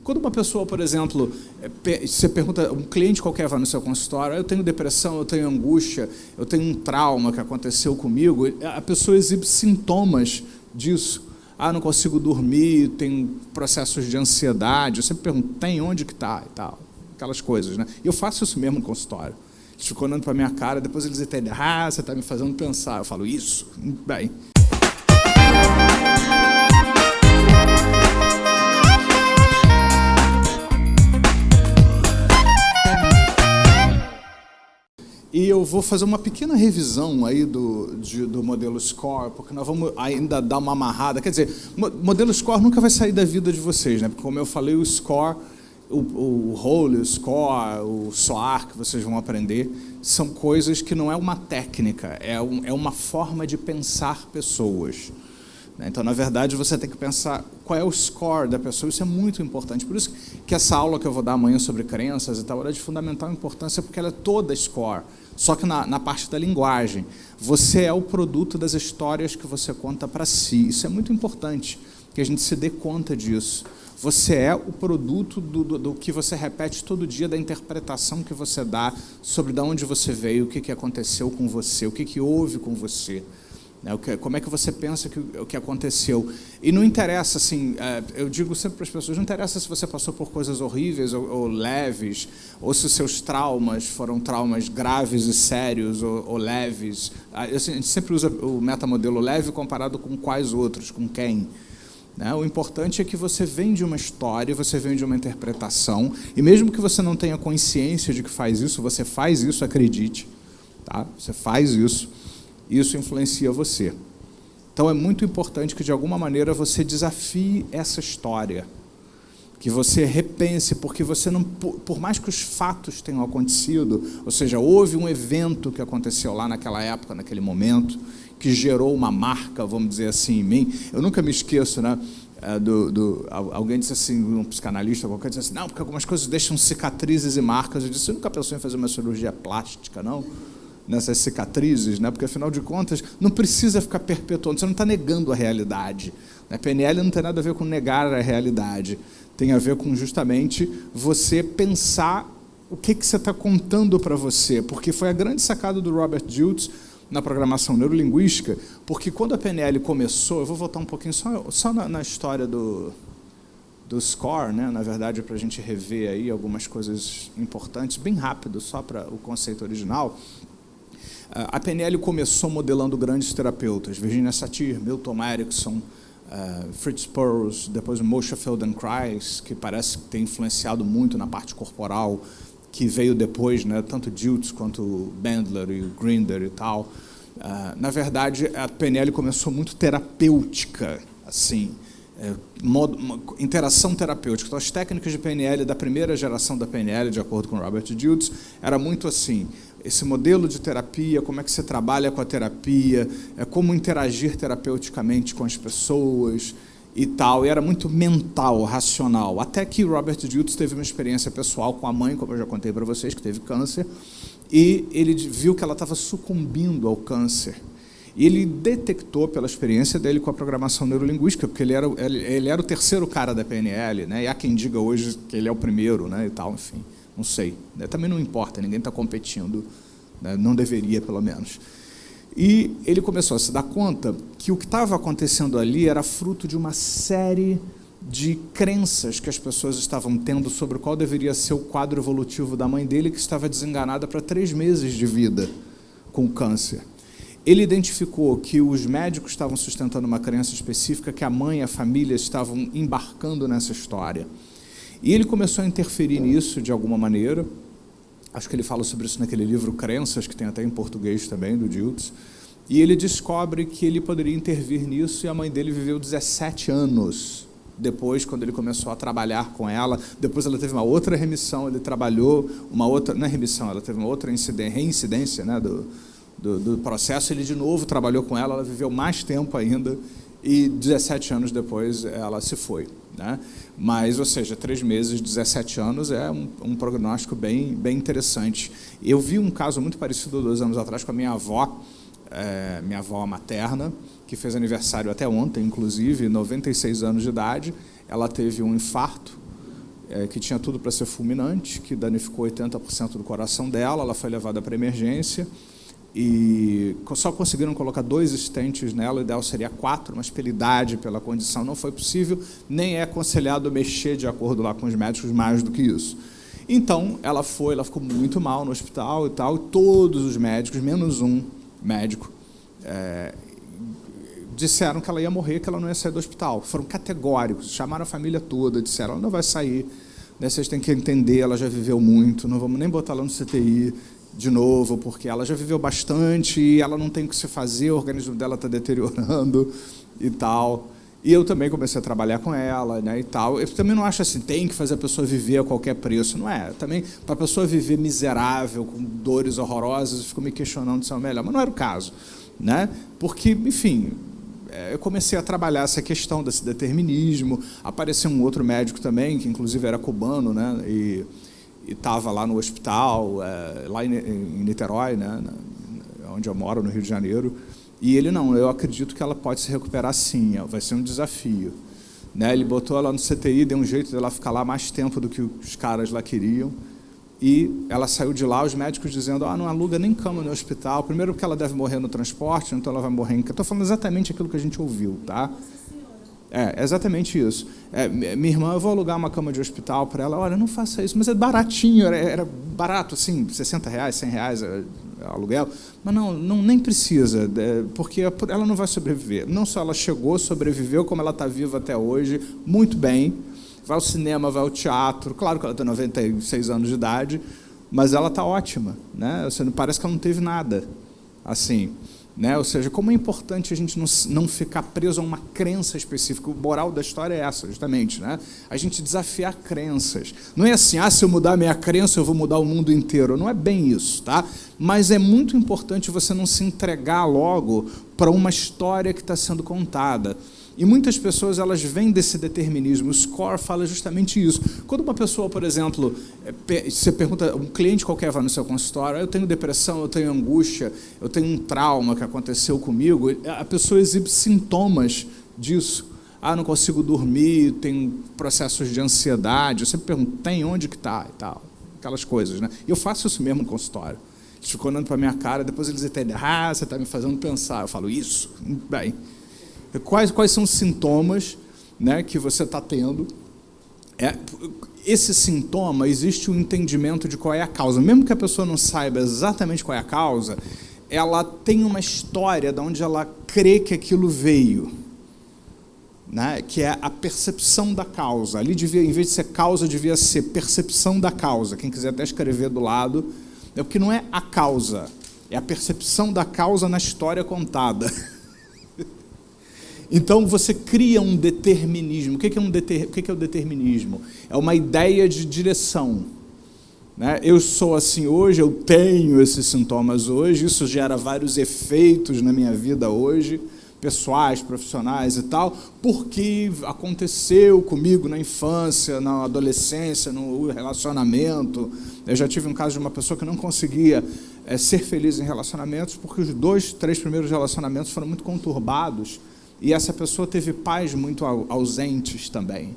Quando uma pessoa, por exemplo, você pergunta, um cliente qualquer vai no seu consultório, eu tenho depressão, eu tenho angústia, eu tenho um trauma que aconteceu comigo, a pessoa exibe sintomas disso. Não consigo dormir, tenho processos de ansiedade. Eu sempre pergunto, tem onde que está e tal, aquelas coisas, né? E eu faço isso mesmo no consultório. Eles ficam olhando para a minha cara, depois eles entendem, você está me fazendo pensar. Eu falo, isso, bem. E eu vou fazer uma pequena revisão aí do modelo SCORE, porque nós vamos ainda dar uma amarrada. Quer dizer, o modelo SCORE nunca vai sair da vida de vocês, né? Porque, como eu falei, o SCORE, o ROLE, o SCORE, o SOAR, que vocês vão aprender, são coisas que não é uma técnica, é uma forma de pensar pessoas. Então, na verdade, você tem que pensar qual é o score da pessoa, isso é muito importante. Por isso que essa aula que eu vou dar amanhã sobre crenças e tal, ela é de fundamental importância, porque ela é toda score, só que na parte da linguagem. Você é o produto das histórias que você conta para si. Isso é muito importante, que a gente se dê conta disso. Você é o produto do que você repete todo dia, da interpretação que você dá sobre de onde você veio, o que aconteceu com você, o que houve com você. Como é que você pensa o que aconteceu. E não interessa, assim, eu digo sempre para as pessoas, não interessa se você passou por coisas horríveis ou leves, ou se os seus traumas foram traumas graves e sérios ou leves. A gente sempre usa o metamodelo leve comparado com quais outros, com quem. O importante é que você vem de uma história, você vem de uma interpretação, e mesmo que você não tenha consciência de que faz isso, você faz isso, acredite. Tá? Você faz isso. Isso influencia você. Então, é muito importante que, de alguma maneira, você desafie essa história, que você repense, porque você não, por mais que os fatos tenham acontecido, ou seja, houve um evento que aconteceu lá naquela época, naquele momento, que gerou uma marca, vamos dizer assim, em mim. Eu nunca me esqueço, né? Alguém disse assim, um psicanalista qualquer, disse assim, não, porque algumas coisas deixam cicatrizes e marcas. Eu disse, você nunca pensou em fazer uma cirurgia plástica, não? Nessas cicatrizes, né? Porque, afinal de contas, não precisa ficar perpetuando, você não está negando a realidade. A PNL não tem nada a ver com negar a realidade, tem a ver com, justamente, você pensar o que você está contando para você, porque foi a grande sacada do Robert Dilts na programação neurolinguística, porque quando a PNL começou, eu vou voltar um pouquinho só na história do SCORE, né? Na verdade, para a gente rever aí algumas coisas importantes, bem rápido, só para o conceito original. A PNL começou modelando grandes terapeutas, Virginia Satir, Milton Erickson, Fritz Perls, depois o Moshe Feldenkrais, que parece que tem influenciado muito na parte corporal, que veio depois, né, tanto Dilts quanto o Bandler e o Grinder e tal. Na verdade, a PNL começou muito terapêutica, assim, interação terapêutica. Então, as técnicas de PNL da primeira geração da PNL, de acordo com Robert Dilts, era muito assim, esse modelo de terapia, como é que você trabalha com a terapia, como interagir terapeuticamente com as pessoas e tal. E era muito mental, racional. Até que Robert Dilts teve uma experiência pessoal com a mãe, como eu já contei para vocês, que teve câncer, e ele viu que ela estava sucumbindo ao câncer. E ele detectou, pela experiência dele com a programação neurolinguística, porque ele era o terceiro cara da PNL, né? E há quem diga hoje que ele é o primeiro, né? E tal, enfim, não sei. Também não importa, ninguém está competindo, né? Não deveria, pelo menos. E ele começou a se dar conta que o que estava acontecendo ali era fruto de uma série de crenças que as pessoas estavam tendo sobre qual deveria ser o quadro evolutivo da mãe dele, que estava desenganada para 3 meses de vida com câncer. Ele identificou que os médicos estavam sustentando uma crença específica, que a mãe e a família estavam embarcando nessa história. E ele começou a interferir nisso de alguma maneira. Acho que ele fala sobre isso naquele livro Crenças, que tem até em português também, do Dilts. E ele descobre que ele poderia intervir nisso, e a mãe dele viveu 17 anos depois, quando ele começou a trabalhar com ela. Depois ela teve uma outra remissão, ele trabalhou uma outra, não é remissão, ela teve uma outra reincidência, né, do processo. Ele de novo trabalhou com ela viveu mais tempo ainda, e 17 anos depois ela se foi, né? Mas, ou seja, 3 meses, 17 anos é um prognóstico bem interessante. Eu vi um caso muito parecido 2 anos atrás com a minha avó materna, que fez aniversário até ontem, inclusive, 96 anos de idade. Ela teve um infarto que tinha tudo para ser fulminante, que danificou 80% do coração dela. Ela foi levada para emergência e só conseguiram colocar 2 stents nela. O ideal seria 4, mas pela idade, pela condição, não foi possível, nem é aconselhado mexer, de acordo lá com os médicos, mais do que isso. Então, ela ficou muito mal no hospital e tal, e todos os médicos, menos um médico, disseram que ela ia morrer, que ela não ia sair do hospital. Foram categóricos, chamaram a família toda, disseram, ela não vai sair, né, vocês têm que entender, ela já viveu muito, não vamos nem botar ela no CTI de novo, porque ela já viveu bastante, e ela não tem o que se fazer, o organismo dela está deteriorando e tal. E eu também comecei a trabalhar com ela, né, e tal. Eu também não acho assim, tem que fazer a pessoa viver a qualquer preço, não é. Também, para a pessoa viver miserável, com dores horrorosas, eu fico me questionando se é o melhor, mas não era o caso, né, porque, enfim, eu comecei a trabalhar essa questão desse determinismo. Apareceu um outro médico também, que inclusive era cubano, né, e estava lá no hospital, lá em Niterói, né, onde eu moro, no Rio de Janeiro, e ele, não, eu acredito que ela pode se recuperar sim, vai ser um desafio. Né, ele botou ela no CTI, deu um jeito de ela ficar lá mais tempo do que os caras lá queriam, e ela saiu de lá, os médicos dizendo, não aluga nem cama no hospital, primeiro porque ela deve morrer no transporte, então ela vai morrer em... Estou falando exatamente aquilo que a gente ouviu, tá? É exatamente isso. Minha irmã, eu vou alugar uma cama de hospital para ela, olha, não faça isso, mas é baratinho, era barato, assim, R$60, R$100 aluguel, mas não nem precisa, porque ela não vai sobreviver. Não só ela chegou, sobreviveu, como ela está viva até hoje, muito bem, vai ao cinema, vai ao teatro, claro que ela tem 96 anos de idade, mas ela está ótima, né? Parece que ela não teve nada, assim, né? Ou seja, como é importante a gente não ficar preso a uma crença específica. O moral da história é essa, justamente, né? A gente desafiar crenças. Não é assim, se eu mudar a minha crença, eu vou mudar o mundo inteiro. Não é bem isso, tá? Mas é muito importante você não se entregar logo para uma história que está sendo contada. E muitas pessoas, elas vêm desse determinismo. O SCORE fala justamente isso. Quando uma pessoa, por exemplo, você pergunta, um cliente qualquer vai no seu consultório, eu tenho depressão, eu tenho angústia, eu tenho um trauma que aconteceu comigo, a pessoa exibe sintomas disso. Não consigo dormir, tenho processos de ansiedade. Eu sempre pergunto, tem onde que está e tal, aquelas coisas, né? E eu faço isso mesmo no consultório. Eles ficam olhando para a minha cara, depois eles entendem, você está me fazendo pensar. Eu falo, isso, bem... Quais são os sintomas, né, que você está tendo? Esse sintoma, existe um entendimento de qual é a causa. Mesmo que a pessoa não saiba exatamente qual é a causa, ela tem uma história de onde ela crê que aquilo veio, né, que é a percepção da causa. Ali, em vez de ser causa, devia ser percepção da causa. Quem quiser até escrever do lado, porque não é a causa, é a percepção da causa na história contada. Então, você cria um determinismo. O que é o determinismo? É uma ideia de direção. Né? Eu sou assim hoje, eu tenho esses sintomas hoje, isso gera vários efeitos na minha vida hoje, pessoais, profissionais e tal, porque aconteceu comigo na infância, na adolescência, no relacionamento. Eu já tive um caso de uma pessoa que não conseguia ser feliz em relacionamentos, porque os 2, 3 primeiros relacionamentos foram muito conturbados, e essa pessoa teve pais muito ausentes também.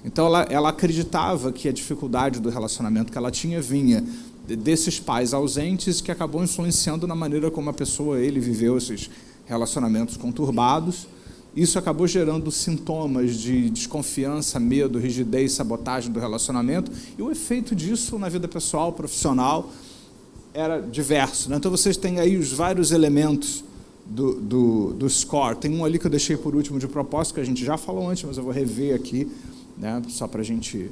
Então, ela acreditava que a dificuldade do relacionamento que ela tinha vinha desses pais ausentes, que acabou influenciando na maneira como ele viveu esses relacionamentos conturbados. Isso acabou gerando sintomas de desconfiança, medo, rigidez, sabotagem do relacionamento, e o efeito disso na vida pessoal, profissional, era diverso. Né? Então, vocês têm aí os vários elementos do SCORE. Tem um ali que eu deixei por último de propósito, que a gente já falou antes, mas eu vou rever aqui, né, só para a gente...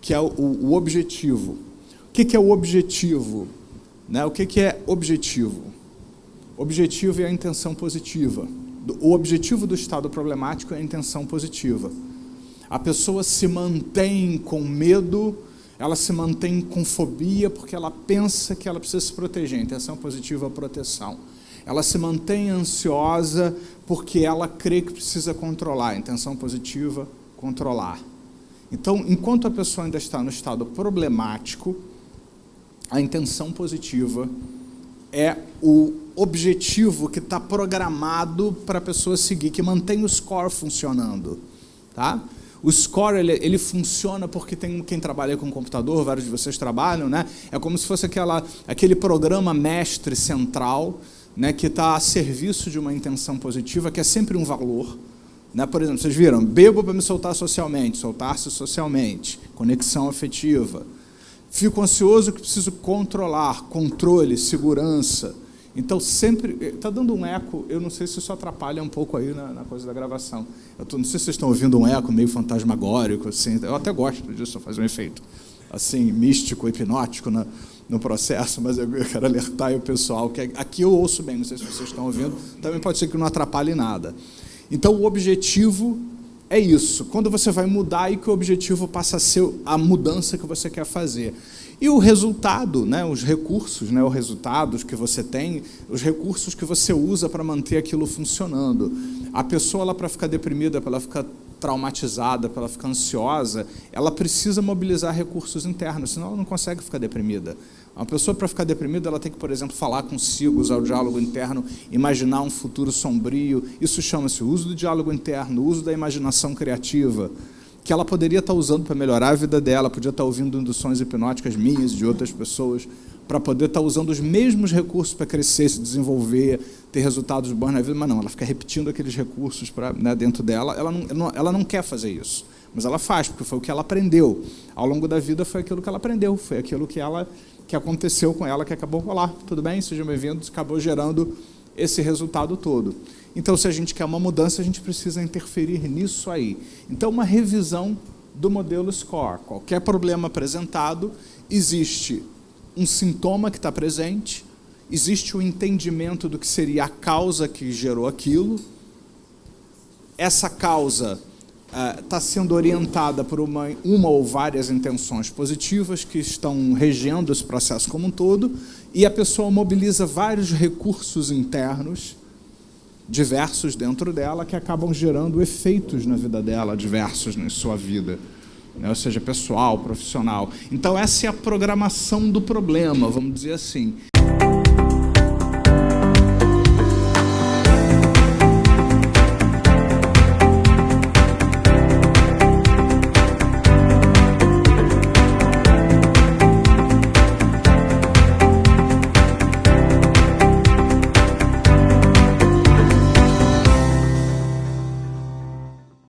que é o objetivo. O que é o objetivo? Né? O que é objetivo? Objetivo é a intenção positiva. O objetivo do estado problemático é a intenção positiva. A pessoa se mantém com medo, ela se mantém com fobia, porque ela pensa que ela precisa se proteger. Intenção positiva é a proteção. Ela se mantém ansiosa porque ela crê que precisa controlar. Intenção positiva, controlar. Então, enquanto a pessoa ainda está no estado problemático, a intenção positiva é o objetivo que está programado para a pessoa seguir, que mantém o SCORE funcionando. Tá? O score, ele funciona porque tem quem trabalha com computador, vários de vocês trabalham, né? É como se fosse aquele programa mestre central, né, que está a serviço de uma intenção positiva, que é sempre um valor. Né? Por exemplo, vocês viram, bebo para me soltar socialmente, soltar-se socialmente, conexão afetiva. Fico ansioso que preciso controlar, controle, segurança. Então, sempre... Está dando um eco, eu não sei se isso atrapalha um pouco aí na coisa da gravação. Não sei se vocês estão ouvindo um eco meio fantasmagórico, assim. Eu até gosto disso, fazer um efeito assim, místico, hipnótico no processo, mas eu quero alertar o pessoal que aqui eu ouço bem, não sei se vocês estão ouvindo, também pode ser que não atrapalhe nada. Então, o objetivo é isso. Quando você vai mudar, aí que o objetivo passa a ser a mudança que você quer fazer. E o resultado, né, os recursos, né, os resultados que você tem, os recursos que você usa para manter aquilo funcionando. A pessoa, para ficar deprimida, para ela ficar traumatizada, para ela ficar ansiosa, ela precisa mobilizar recursos internos, senão ela não consegue ficar deprimida. Uma pessoa, para ficar deprimida, ela tem que, por exemplo, falar consigo, usar o diálogo interno, imaginar um futuro sombrio. Isso chama-se uso do diálogo interno, uso da imaginação criativa, que ela poderia estar usando para melhorar a vida dela, podia estar ouvindo induções hipnóticas minhas, de outras pessoas, para poder estar usando os mesmos recursos para crescer, se desenvolver, ter resultados bons na vida, mas não, ela fica repetindo aqueles recursos dentro dela, ela não quer fazer isso, mas ela faz, porque foi o que ela aprendeu. Ao longo da vida foi aquilo que ela aprendeu, foi aquilo que aconteceu com ela, que acabou, olá, tudo bem? Sejam bem-vindos, acabou gerando esse resultado todo. Então, se a gente quer uma mudança, a gente precisa interferir nisso aí. Então, uma revisão do modelo SCORE. Qualquer problema apresentado, existe um sintoma que está presente, existe o entendimento do que seria a causa que gerou aquilo. Essa causa está sendo orientada por uma ou várias intenções positivas que estão regendo esse processo como um todo, e a pessoa mobiliza vários recursos internos, diversos dentro dela, que acabam gerando efeitos na vida dela, diversos na sua vida, né? Ou seja, pessoal, profissional. Então, essa é a programação do problema, vamos dizer assim.